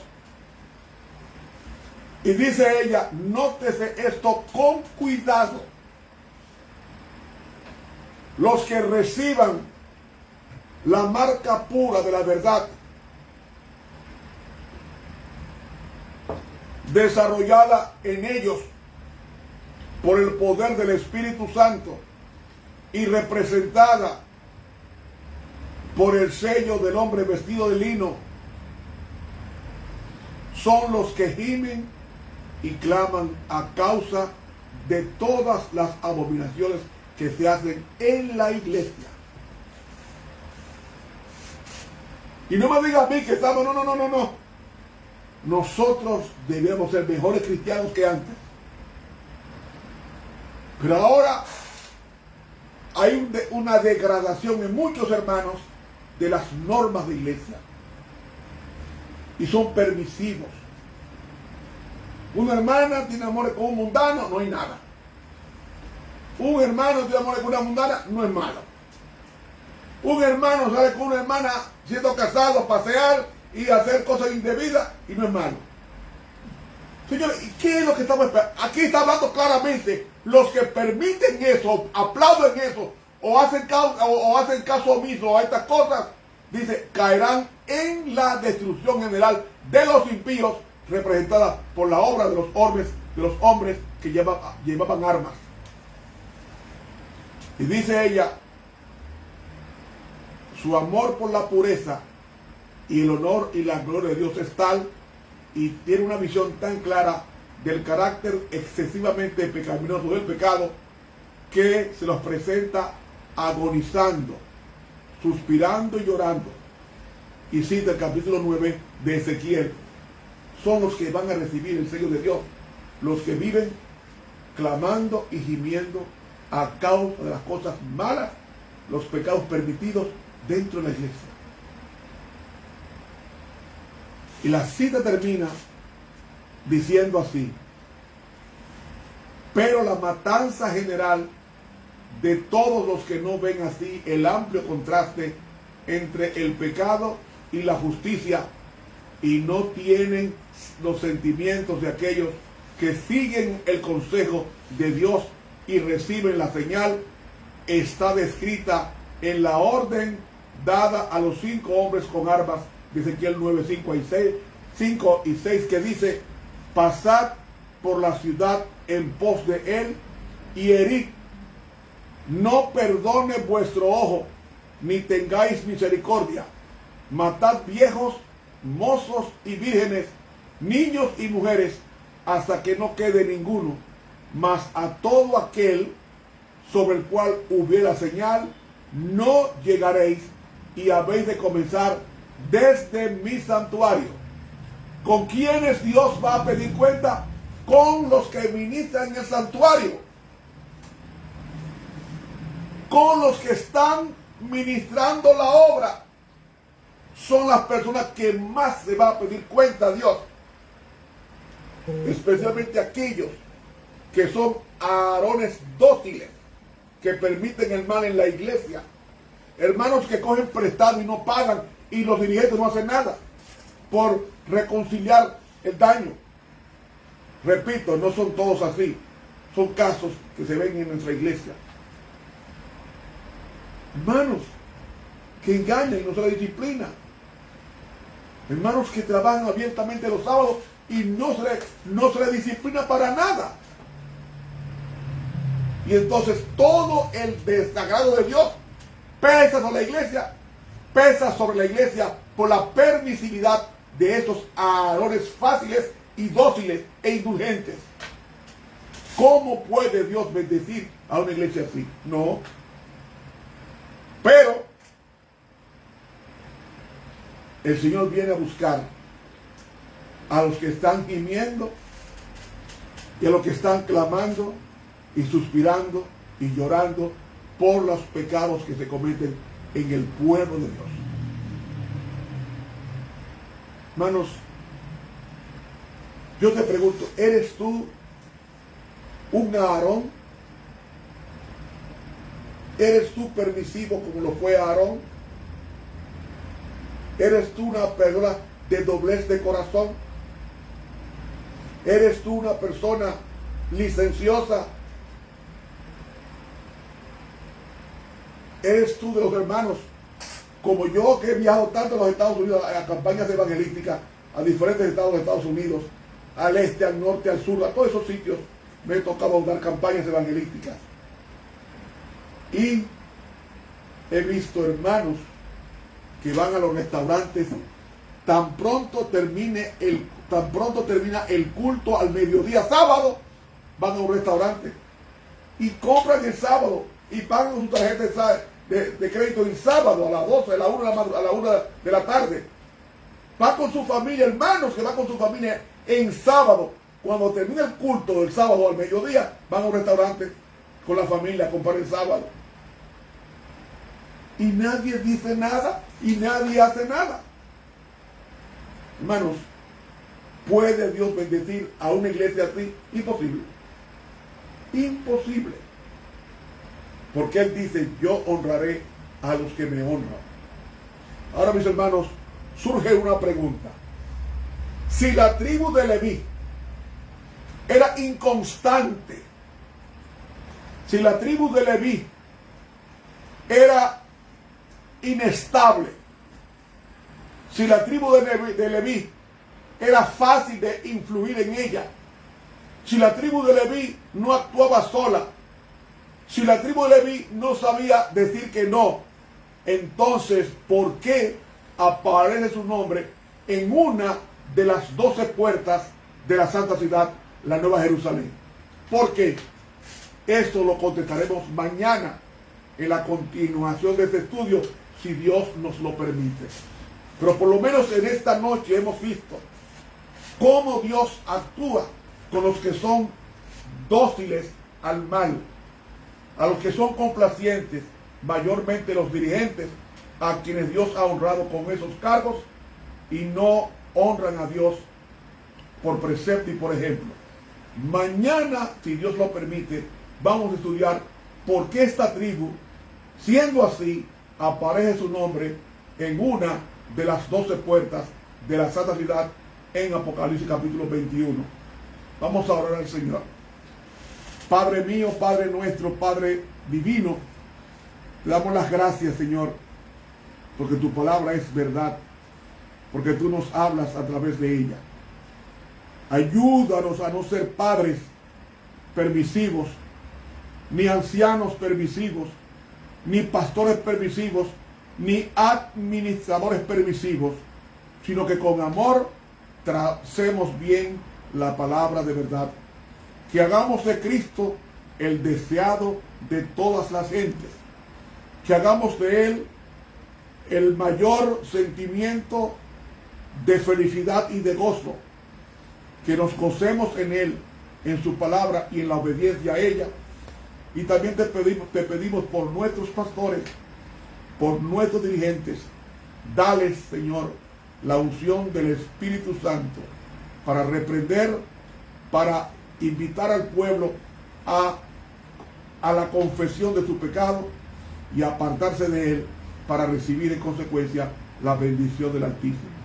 Y dice ella, nótese esto con cuidado. Los que reciban la marca pura de la verdad, desarrollada en ellos por el poder del Espíritu Santo y representada por el sello del hombre vestido de lino, son los que gimen y claman a causa de todas las abominaciones que se hacen en la iglesia. Y no me diga a mí que estamos, no. Nosotros debemos ser mejores cristianos que antes. Pero ahora hay una degradación en muchos hermanos de las normas de iglesia. Y son permisivos. Una hermana tiene amor con un mundano, no hay nada. Un hermano tiene amor con una mundana, no es malo. Un hermano sale con una hermana siendo casado a pasear y hacer cosas indebidas y no es malo. Señores, ¿y qué es lo que estamos esperando? Aquí está hablando claramente, los que permiten eso, aplauden eso, o hacen caso omiso a estas cosas, dice, caerán en la destrucción general de los impíos, representada por la obra de los hombres que llevaban armas. Y dice ella, su amor por la pureza y el honor y la gloria de Dios es tal, y tiene una visión tan clara del carácter excesivamente pecaminoso del pecado, que se los presenta agonizando, suspirando y llorando. Y cita el capítulo 9 de Ezequiel. Son los que van a recibir el sello de Dios, los que viven clamando y gimiendo a causa de las cosas malas, los pecados permitidos dentro de la iglesia. Y la cita termina diciendo así: pero la matanza general de todos los que no ven así el amplio contraste entre el pecado y la justicia, y no tienen los sentimientos de aquellos que siguen el consejo de Dios y reciben la señal, está descrita en la orden dada a los 5 hombres con armas de Ezequiel 9, 5 y 6, que dice: pasad por la ciudad en pos de él y herid, no perdone vuestro ojo, ni tengáis misericordia, matad viejos, mozos y vírgenes, niños y mujeres, hasta que no quede ninguno, mas a todo aquel sobre el cual hubiera señal, no llegaréis, y habéis de comenzar desde mi santuario. ¿Con quiénes Dios va a pedir cuenta? Con los que ministran en el santuario. Con los que están ministrando la obra. Son las personas que más se va a pedir cuenta a Dios. Especialmente aquellos que son Aarones dóciles, que permiten el mal en la iglesia. Hermanos que cogen prestado y no pagan, y los dirigentes no hacen nada por reconciliar el daño. Repito, no son todos así. Son casos que se ven en nuestra iglesia. Hermanos que engañan y no se la disciplina. Hermanos que trabajan abiertamente los sábados y no se le disciplina para nada. Y entonces todo el desagrado de Dios pesa sobre la iglesia por la permisividad de estos Aarones fáciles y dóciles e indulgentes. ¿Cómo puede Dios bendecir a una iglesia así? No. Pero el Señor viene a buscar a los que están gimiendo y a los que están clamando y suspirando y llorando por los pecados que se cometen en el pueblo de Dios. Hermanos, yo te pregunto, ¿eres tú un Aarón? ¿Eres tú permisivo como lo fue Aarón? ¿Eres tú una persona de doblez de corazón? ¿Eres tú una persona licenciosa? ¿Eres tú de los hermanos como yo, que he viajado tanto a los Estados Unidos a campañas evangelísticas, a diferentes estados de Estados Unidos, al este, al norte, al sur, a todos esos sitios me he tocado dar campañas evangelísticas? Y he visto hermanos que van a los restaurantes tan pronto termina el culto al mediodía sábado, van a un restaurante y compran el sábado y pagan su tarjeta de crédito el sábado a las 12, a la 1 de la tarde. Va con su familia, hermanos que van con su familia en sábado. Cuando termina el culto del sábado al mediodía, van a un restaurante con la familia a comprar el sábado. Y nadie dice nada y nadie hace nada. Hermanos, ¿puede Dios bendecir a una iglesia así? Imposible. Imposible. Porque Él dice, yo honraré a los que me honran. Ahora, mis hermanos, surge una pregunta. Si la tribu de Leví era inconstante, si la tribu de Leví era inestable, si la tribu de Leví era fácil de influir en ella, si la tribu de Leví no actuaba sola, si la tribu de Leví no sabía decir que no, entonces, ¿por qué aparece su nombre en una de las 12 puertas de la Santa Ciudad, la Nueva Jerusalén? ¿Por qué? Esto lo contestaremos mañana en la continuación de este estudio, si Dios nos lo permite. Pero por lo menos en esta noche hemos visto cómo Dios actúa con los que son dóciles al mal, a los que son complacientes, mayormente los dirigentes, a quienes Dios ha honrado con esos cargos y no honran a Dios por precepto y por ejemplo. Mañana, si Dios lo permite, vamos a estudiar por qué esta tribu, siendo así, aparece su nombre en una de las 12 puertas de la Santa Ciudad en Apocalipsis capítulo 21. Vamos a orar al Señor. Padre mío, Padre nuestro, Padre divino, te damos las gracias, Señor, porque tu palabra es verdad, porque tú nos hablas a través de ella. Ayúdanos a no ser padres permisivos, ni ancianos permisivos, ni pastores permisivos, ni administradores permisivos, sino que con amor tracemos bien la palabra de verdad. Que hagamos de Cristo el deseado de todas las gentes. Que hagamos de Él el mayor sentimiento de felicidad y de gozo, que nos gocemos en Él, en su palabra y en la obediencia a ella. Y también te pedimos por nuestros pastores, por nuestros dirigentes, dales, Señor, la unción del Espíritu Santo para reprender, para invitar al pueblo a la confesión de su pecado y apartarse de él para recibir en consecuencia la bendición del Altísimo.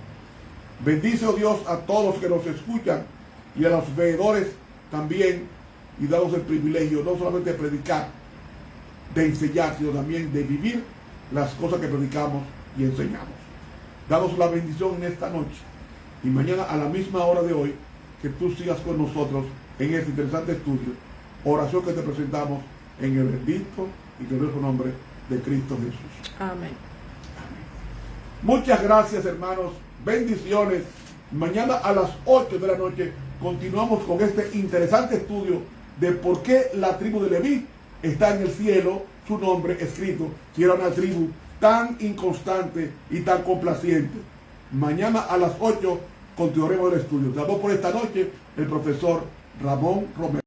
Bendice, oh Dios, a todos que nos escuchan y a los veedores también, y damos el privilegio no solamente de predicar, de enseñar, sino también de vivir las cosas que predicamos y enseñamos. Damos la bendición en esta noche y mañana a la misma hora de hoy, que tú sigas con nosotros en este interesante estudio, oración que te presentamos en el bendito y glorioso nombre de Cristo Jesús. Amén. Amén. Muchas gracias, hermanos. Bendiciones. Mañana a las 8 de la noche continuamos con este interesante estudio de por qué la tribu de Leví está en el cielo, su nombre escrito, si era una tribu tan inconstante y tan complaciente. Mañana a las 8 continuaremos el estudio. Te habló por esta noche el profesor Ramón Romero.